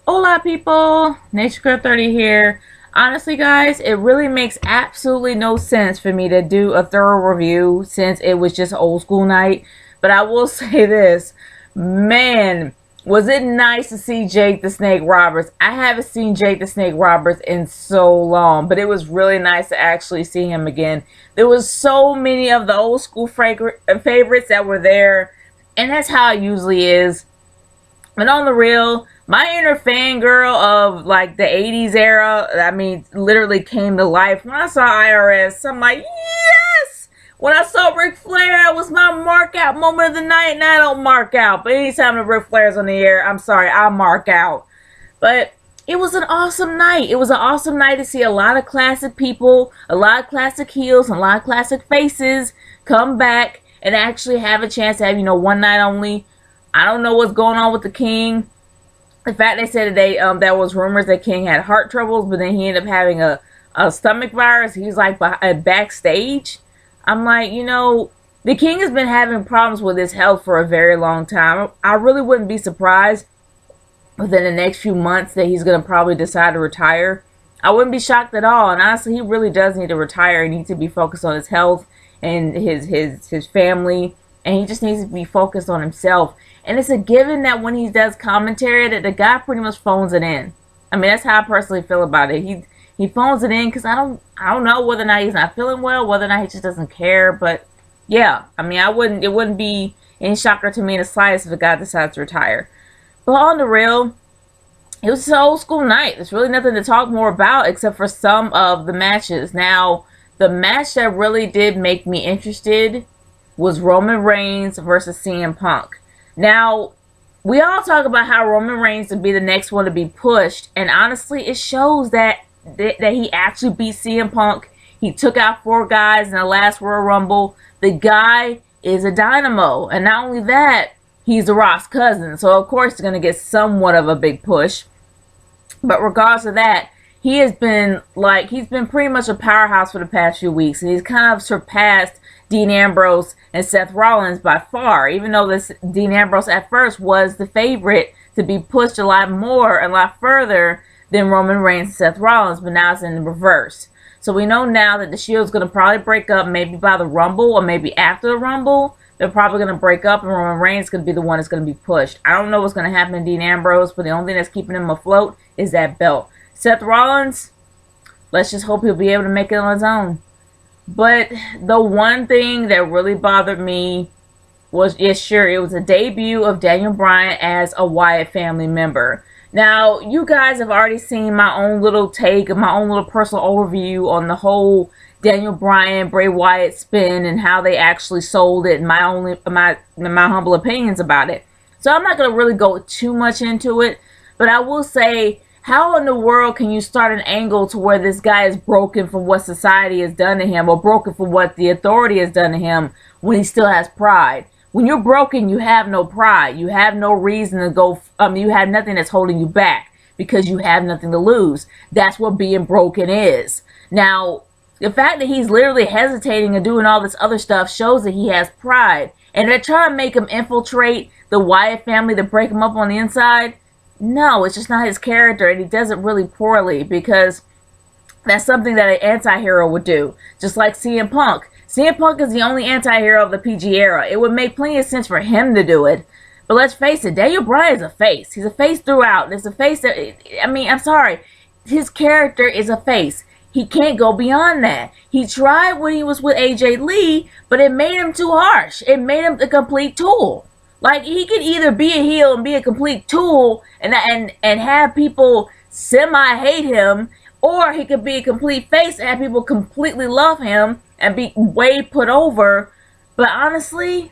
Hola people, Nature 30 here. Honestly guys, it really makes absolutely no sense for me to do a thorough review since it was just old school night. But I will say this, man, was it nice to see Jake the Snake Roberts. I haven't seen Jake the Snake Roberts in so long, but it was really nice to actually see him again. There was so many of the old school favorites that were there, and that's how it usually is. But on the real, my inner fangirl of like the 80s era, I mean, literally came to life. When I saw IRS, I'm like, yes! When I saw Ric Flair, it was my mark out moment of the night, and I don't mark out. But anytime the Ric Flair's on the air, I'm sorry, I mark out. But it was an awesome night. It was an awesome night to see a lot of classic people, a lot of classic heels, and a lot of classic faces come back and actually have a chance to have, one night only. I don't know what's going on with the King. In fact, they said today there was rumors that King had heart troubles, but then he ended up having a stomach virus. He was like backstage. I'm like, the King has been having problems with his health for a very long time. I really wouldn't be surprised within the next few months that he's going to probably decide to retire. I wouldn't be shocked at all. And honestly, he really does need to retire. He needs to be focused on his health and his family. And he just needs to be focused on himself. And it's a given that when he does commentary, that the guy pretty much phones it in. I mean, that's how I personally feel about it. He phones it in because I don't know whether or not he's not feeling well, whether or not he just doesn't care. But yeah, I mean, it wouldn't be any shocker to me in the slightest if the guy decides to retire. But on the real, it was an old school night. There's really nothing to talk more about except for some of the matches. Now, the match that really did make me interested was Roman Reigns versus CM Punk. Now, we all talk about how Roman Reigns would be the next one to be pushed, and honestly, it shows that he actually beat CM Punk. He took out 4 guys in the last Royal Rumble. The guy is a dynamo, and not only that, he's a Ross cousin, so of course he's going to get somewhat of a big push. But regardless of that, he's been pretty much a powerhouse for the past few weeks, and he's kind of surpassed Dean Ambrose and Seth Rollins by far, even though Dean Ambrose at first was the favorite to be pushed a lot further than Roman Reigns and Seth Rollins, but now it's in the reverse. So we know now that the Shield's going to probably break up maybe by the Rumble or maybe after the Rumble. They're probably going to break up and Roman Reigns is going to be the one that's going to be pushed. I don't know what's going to happen to Dean Ambrose, but the only thing that's keeping him afloat is that belt. Seth Rollins, let's just hope he'll be able to make it on his own. But the one thing that really bothered me was, yes, sure, it was the debut of Daniel Bryan as a Wyatt family member. Now, you guys have already seen my own little take, my own little personal overview on the whole Daniel Bryan, Bray Wyatt spin and how they actually sold it, and my humble opinions about it. So I'm not going to really go too much into it, but I will say, how in the world can you start an angle to where this guy is broken from what society has done to him or broken from what the authority has done to him when he still has pride? When you're broken, you have no pride. You have no reason to go, you have nothing that's holding you back because you have nothing to lose. That's what being broken is. Now, the fact that he's literally hesitating and doing all this other stuff shows that he has pride. And they're trying to make him infiltrate the Wyatt family to break him up on the inside. No, it's just not his character, and he does it really poorly because that's something that an anti-hero would do. Just like CM Punk. CM Punk is the only anti-hero of the PG era. It would make plenty of sense for him to do it. But let's face it, Daniel Bryan is a face. He's a face throughout. There's a face that, I'm sorry. His character is a face. He can't go beyond that. He tried when he was with AJ Lee, but it made him too harsh. It made him a complete tool. Like, he could either be a heel and be a complete tool and have people semi-hate him, or he could be a complete face and have people completely love him and be way put over. But honestly,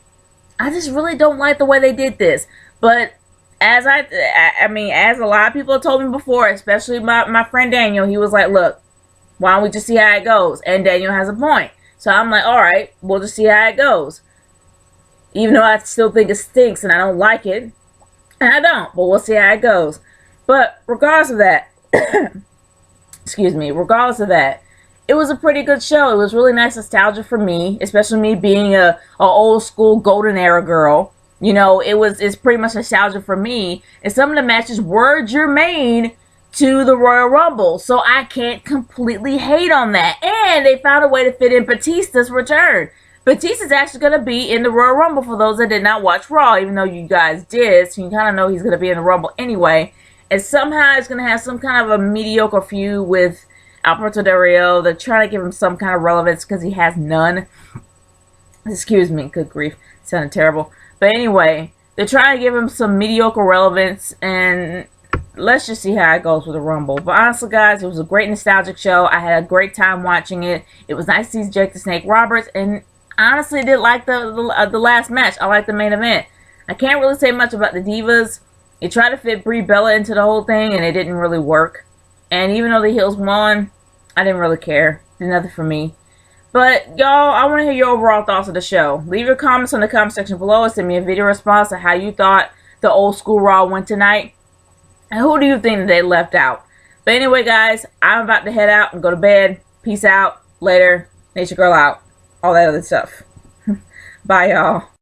I just really don't like the way they did this. But as as a lot of people have told me before, especially my friend Daniel, he was like, look, why don't we just see how it goes? And Daniel has a point. So I'm like, all right, we'll just see how it goes. Even though I still think it stinks and I don't like it. And I don't, but we'll see how it goes. But regardless of that, regardless of that, it was a pretty good show. It was really nice nostalgia for me, especially me being a old school golden era girl. You know, it's pretty much nostalgia for me. And some of the matches were germane to the Royal Rumble, so I can't completely hate on that. And they found a way to fit in Batista's return. Batista's actually going to be in the Royal Rumble for those that did not watch Raw, even though you guys did, so you kind of know he's going to be in the Rumble anyway. And somehow he's going to have some kind of a mediocre feud with Alberto Del Rio. They're trying to give him some kind of relevance because he has none. Excuse me, good grief, sounded terrible. But anyway, they're trying to give him some mediocre relevance, and let's just see how it goes with the Rumble. But honestly, guys, it was a great nostalgic show. I had a great time watching it. It was nice to see Jake the Snake Roberts, and honestly, I did like the last match. I liked the main event. I can't really say much about the Divas. They tried to fit Brie Bella into the whole thing, and it didn't really work. And even though the heels won, I didn't really care. Did nothing for me. But, y'all, I want to hear your overall thoughts of the show. Leave your comments in the comment section below and send me a video response to how you thought the old school Raw went tonight. And who do you think that they left out? But anyway, guys, I'm about to head out and go to bed. Peace out. Later. Nature Girl out. All that other stuff. Bye, y'all.